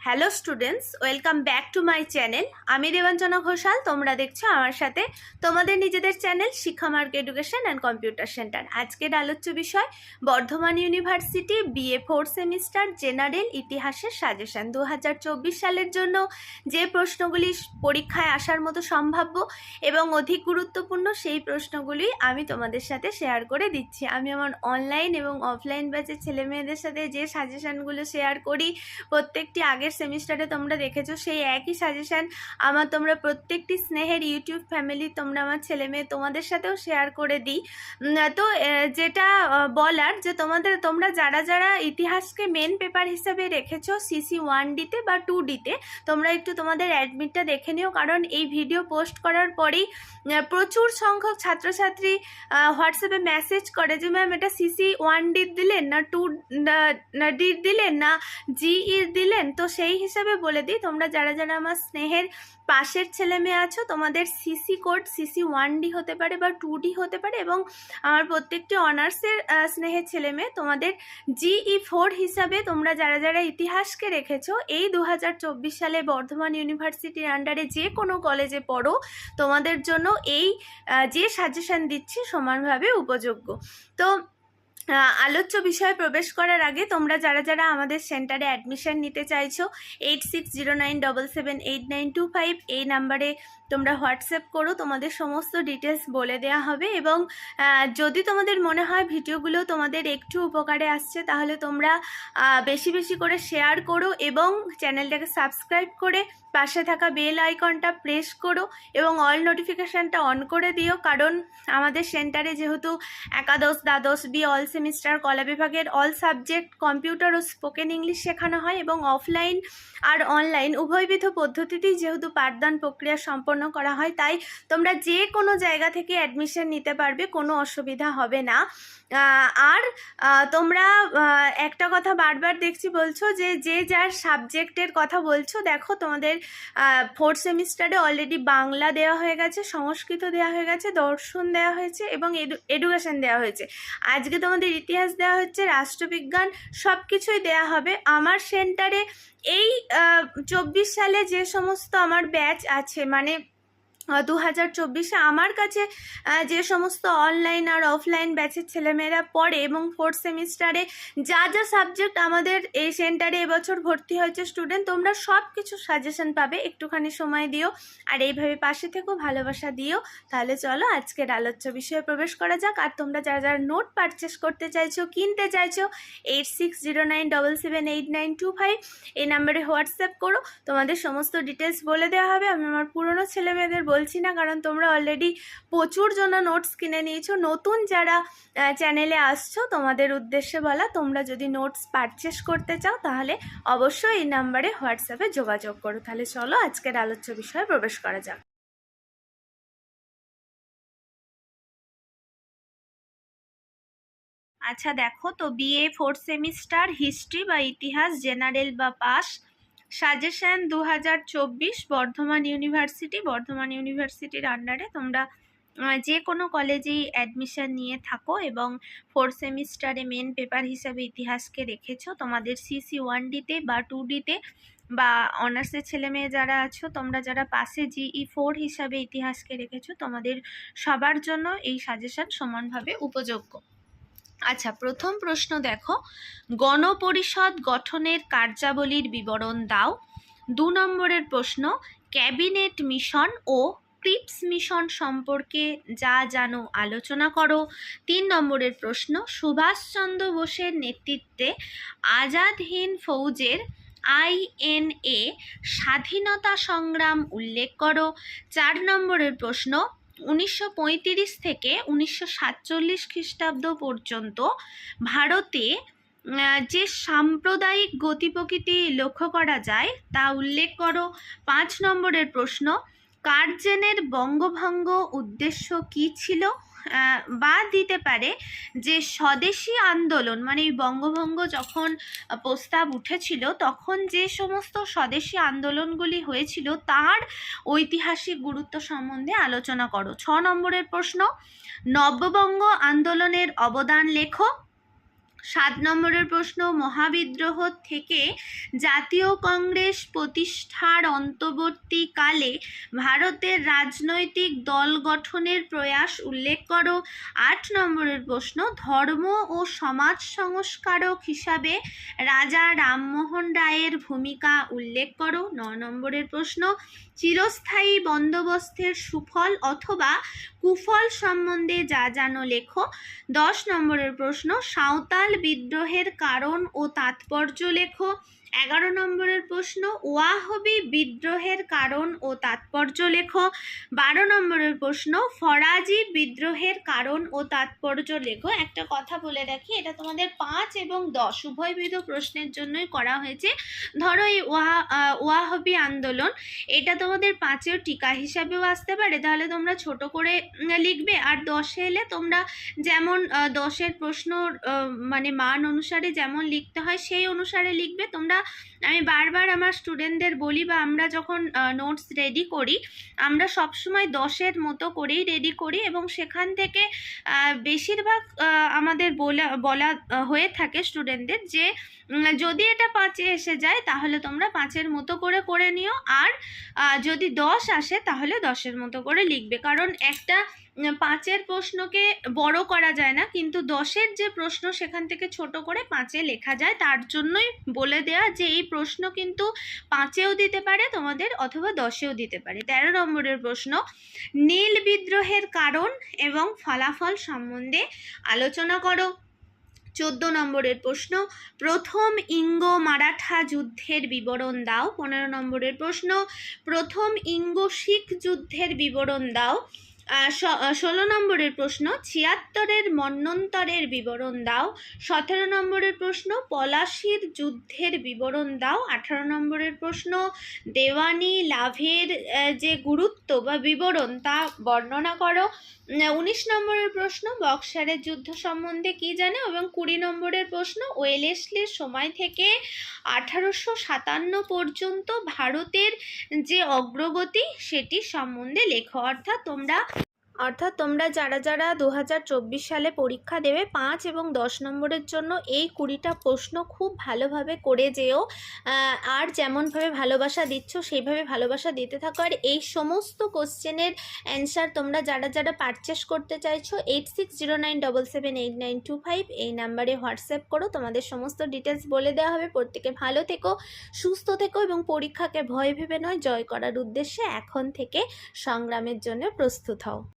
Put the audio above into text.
Hello students, welcome back to my channel. আমি দেবাঞ্জনা ঘোষাল। তোমরা দেখছো আমার সাথে তোমাদের নিজেদের চ্যানেল শিক্ষা মার্গ এডুকেশন অ্যান্ড কম্পিউটার সেন্টার। আজকের আলোচ্য বিষয় Bardhaman university BA 4 semester general ইতিহাসের সাজেশন 2024 সালের জন্য যে প্রশ্নগুলি পরীক্ষায় আসার মতো সম্ভাব্য এবং অধিক গুরুত্বপূর্ণ সেই প্রশ্নগুলি আমি তোমাদের সাথে শেয়ার করে দিচ্ছি। আমি আমার অনলাইন এবং অফলাইন ব্যাচের ছেলে মেয়েদের সাথে যে সাজেশনগুলো শেয়ার করি প্রত্যেকটি আগের সেমিস্টারে তোমরা দেখেছো, সেই একই সাজেশন আমার তোমরা প্রত্যেকটি স্নেহের ইউটিউব ফ্যামিলি তোমরা আমার ছেলে মেয়ে তোমাদের সাথেও শেয়ার করে দিই। তো যেটা বলার যে তোমরা যারা যারা ইতিহাসকে মেন পেপার হিসাবে রেখেছো সিসি 1ডিতে বা 2ডিতে, তোমরা একটু তোমাদের অ্যাডমিটটা দেখে নিও, কারণ এই ভিডিও পোস্ট করার পরেই প্রচুর সংখ্যক ছাত্রছাত্রী হোয়াটসঅ্যাপে মেসেজ করে যে ম্যাম এটা সিসি 1ডির দিলেন না 2ডির দিলেন না জিইর দিলেন। তো সেই হিসাবে বলে দিই, তোমরা যারা যারা আমার স্নেহের পাশের ছেলে মেয়ে আছো, তোমাদের সিসি কোড সিসি 1ডি হতে পারে বা 2ডি হতে পারে, এবং আমার প্রত্যেকটি অনার্সের স্নেহের ছেলে মেয়ে তোমাদের জিই 4 হিসাবে তোমরা যারা যারা ইতিহাসকে রেখেছো এই 2024 সালে বর্ধমান ইউনিভার্সিটির আন্ডারে যে কোনো কলেজে পড়ো, তোমাদের জন্য এই যে সাজেশন দিচ্ছি সমানভাবে উপযোগ্য। তো আলোচ্য বিষয়ে প্রবেশ করার আগে তোমরা যারা যারা আমাদের সেন্টারে অ্যাডমিশন নিতে চাইছো 8609778925 এই নাম্বারে তোমরা হোয়াটসঅ্যাপ করো, তোমাদের সমস্ত ডিটেলস বলে দেওয়া হবে। এবং যদি তোমাদের মনে হয় ভিডিওগুলো তোমাদের একটু উপকারে আসছে, তাহলে তোমরা বেশি বেশি করে শেয়ার করো এবং চ্যানেলটাকে সাবস্ক্রাইব করে পাশে থাকা বেল আইকনটা প্রেস করো এবং অল নোটিফিকেশানটা অন করে দিও, কারণ আমাদের সেন্টারে যেহেতু একাদশ দ্বাদশ বি অল সেমিস্টার কলা বিভাগের অল সাবজেক্ট কম্পিউটার ও স্পোকেন ইংলিশ শেখানো হয় এবং অফলাইন আর অনলাইন উভয়বিধ পদ্ধতিতেই যেহেতু পাঠদান প্রক্রিয়া সম্পন্ন করা হয়, তাই তোমরা যে কোনো জায়গা থেকে অ্যাডমিশন নিতে পারবে, কোনো অসুবিধা হবে না। আর তোমরা একটা কথা বারবার দেখছি বলছো যে যে যার সাবজেক্টের কথা বলছো। দেখো, তোমাদের 4th সেমিস্টারে অলরেডি বাংলা দেওয়া হয়ে গেছে, সংস্কৃত দেওয়া হয়ে গেছে, দর্শন দেওয়া হয়েছে এবং এডুকেশন দেওয়া হয়েছে। আজকে তোমাদের ইতিহাস দেওয়া হচ্ছে, রাষ্ট্রবিজ্ঞান, সব কিছুই দেওয়া হবে। আমার সেন্টারে এই 24 সালে যে সমস্ত আমার ব্যাচ আছে, মানে 2024-এ আমার কাছে যে সমস্ত অনলাইন আর অফলাইন ব্যাচের ছেলেমেয়েরা পড়ে এবং 4th সেমিস্টারে যা যা সাবজেক্ট আমাদের এই সেন্টারে এবছর ভর্তি হয়েছে স্টুডেন্ট, তোমরা সব কিছু সাজেশন পাবে। একটুখানি সময় দিও আর এইভাবে পাশে থেকেও ভালোবাসা দিও। তাহলে চলো আজকের আলোচ্য বিষয়ে প্রবেশ করা যাক। আর তোমরা যারা যারা নোট পারচেস করতে চাইছো, কিনতে চাইছো, 8609778925 এই নাম্বারে হোয়াটসঅ্যাপ করো, তোমাদের সমস্ত ডিটেলস বলে দেওয়া হবে। আমি আমার পুরনো ছেলেমেয়েদের বলছি না, কারণ তোমরা অলরেডি প্রচুর জন নোটস কিনে নিয়েছো। নতুন যারা চ্যানেলে আসছো, তোমাদের উদ্দেশ্যে বলা, তোমরা যদি নোটস পারচেস করতে চাও তাহলে অবশ্যই এই নাম্বারে হোয়াটসঅ্যাপে যোগাযোগ করো। তাহলে চলো আজকের আলোচ্য বিষয়ে প্রবেশ করা যাক। আচ্ছা দেখো, তো বিএ 4th সেমিস্টার হিস্ট্রি বা ইতিহাস জেনারেল বা পাস সাজেশন 2024 বর্ধমান ইউনিভার্সিটির আন্ডারে তোমরা যে কোনো কলেজেই অ্যাডমিশন নিয়ে থাকো এবং 4th সেমিস্টারে মেন পেপার হিসাবে ইতিহাসকে রেখেছো, তোমাদের সিসি 1ডিতে বা 2ডিতে বা অনার্সের ছেলে মেয়ে যারা আছো, তোমরা যারা পাশে জিই 4 হিসাবে ইতিহাসকে রেখেছো, তোমাদের সবার জন্য এই সাজেশন সমানভাবে উপযোগ্য। আচ্ছা, প্রথম প্রশ্ন দেখো, গণপরিষদ গঠনের কার্যাবলীর বিবরণ দাও। 2 নম্বরের প্রশ্ন, ক্যাবিনেট মিশন ও ক্রিপস মিশন সম্পর্কে যা জানো আলোচনা করো। 3 নম্বরের প্রশ্ন, সুভাষচন্দ্র বোসের নেতৃত্বে আজাদ হিন্দ ফৌজের INA স্বাধীনতা সংগ্রাম উল্লেখ করো। 4 নম্বরের প্রশ্ন, 1935 থেকে 1947 খ্রিস্টাব্দ পর্যন্ত ভারতে যে সাম্প্রদায়িক গতি প্রকৃতি লক্ষ্য করা যায় তা উল্লেখ করো। 5 নম্বরের প্রশ্ন, কার্জেনের বঙ্গভঙ্গ উদ্দেশ্য কী ছিল? বা দিতে পারে যে স্বদেশী আন্দোলন, মানে এই বঙ্গভঙ্গ যখন প্রস্তাব উঠেছিল তখন যে সমস্ত স্বদেশী আন্দোলনগুলি হয়েছিল তার ঐতিহাসিক গুরুত্ব সম্বন্ধে আলোচনা করো। 6 নম্বরের প্রশ্ন, নববঙ্গ আন্দোলনের অবদান লেখো। 7 নম্বরের প্রশ্ন, মহাবিদ্রোহ থেকে জাতীয় কংগ্রেস প্রতিষ্ঠার অন্তর্বর্তীকালে ভারতের রাজনৈতিক দল গঠনের প্রয়াস উল্লেখ করো। 8 নম্বরের প্রশ্ন, ধর্ম ও সমাজ সংস্কারক হিসাবে রাজা রামমোহন রায়ের ভূমিকা উল্লেখ করো। 9 নম্বরের প্রশ্ন, চিরস্থায়ী বন্দোবস্তের সুফল অথবা কুফল সম্বন্ধে যা জানো লেখো। 10 নম্বরের প্রশ্ন, সাঁওতাল বিদ্রোহের কারণ ও তাৎপর্য লেখো। 11 নম্বরের প্রশ্ন, ওয়াহবি বিদ্রোহের কারণ ও তাৎপর্য লেখো। 12 নম্বরের প্রশ্ন, ফরাজি বিদ্রোহের কারণ ও তাৎপর্য লেখো। একটা কথা বলে রাখি, এটা তোমাদের 5 এবং 10 উভয়বিধ প্রশ্নের জন্যই করা হয়েছে। ধরো এই ওয়াহবি আন্দোলন, এটা তোমাদের 5এও টিকা হিসাবেও আসতে পারে, তাহলে তোমরা ছোট করে লিখবে। আর 10-এ এলে তোমরা যেমন 10-এর প্রশ্ন মানে মান অনুসারে যেমন লিখতে হয় সেই অনুসারে লিখবে তোমরা। আমি বারবার আমার স্টুডেন্টদের বলি, বা আমরা যখন নোটস রেডি করি, আমরা সবসময় 10-এর মতো করেই রেডি করি, এবং সেখান থেকে বেশিরভাগ আমাদের বলা হয়ে থাকে স্টুডেন্টদের যে যদি এটা 5-এ এসে যায় তাহলে তোমরা 5-এর মতো করে নিও, আর যদি 10 আসে তাহলে 10-এর মতো করে লিখবে। কারণ একটা 5-এর প্রশ্নকে বড় করা যায় না, কিন্তু 10-এর যে প্রশ্ন সেখান থেকে ছোট করে 5-এ লেখা যায়। তার জন্যই বলে দেয়া যে এই প্রশ্ন কিন্তু 5-এও দিতে পারে তোমাদের, অথবা 10-এও দিতে পারে। 13 নম্বরের প্রশ্ন, নীল বিদ্রোহের কারণ এবং ফলাফল সম্বন্ধে আলোচনা করো। 14 নম্বরের প্রশ্ন, প্রথম ইঙ্গ মারাঠা যুদ্ধের বিবরণ দাও। 15 নম্বরের প্রশ্ন, প্রথম ইঙ্গ শিখ যুদ্ধের বিবরণ দাও। 16 নম্বরের প্রশ্ন, 76-এর মন্বন্তরের বিবরণ দাও। 17 নম্বরের প্রশ্ন, পলাশির যুদ্ধের বিবরণ দাও। 18 নম্বরের প্রশ্ন, দেওয়ানি লাভের যে গুরুত্ব বা বিবরণ তা বর্ণনা করো। 19 নম্বরের প্রশ্ন, বক্সারের যুদ্ধ সম্বন্ধে কি জানো, এবং 20 নম্বরের প্রশ্ন, ওয়েলেসলির সময় থেকে 1857 পর্যন্ত ভারতের যে অগ্রগতি সেটি সম্বন্ধে লেখো। অর্থাৎ তোমরা যারা 2024 সালে পরীক্ষা দেবে 5 এবং 10 নম্বরের জন্য এই 20টা প্রশ্ন খুব ভালোভাবে করে যেও, আর যেমনভাবে ভালোবাসা দিচ্ছ সেইভাবে ভালোবাসা দিতে থাকো। আর এই সমস্ত কোশ্চেনের অ্যান্সার তোমরা যারা পারচেস করতে চাইছো 8609778925 এই নাম্বারে হোয়াটসঅ্যাপ করো, তোমাদের সমস্ত ডিটেলস বলে দেওয়া হবে। প্রত্যেকে ভালো থেকো, সুস্থ থেকো, এবং পরীক্ষাকে ভয় ভেবে নয় জয় করার উদ্দেশ্যে এখন থেকে সংগ্রামের জন্য প্রস্তুত হও।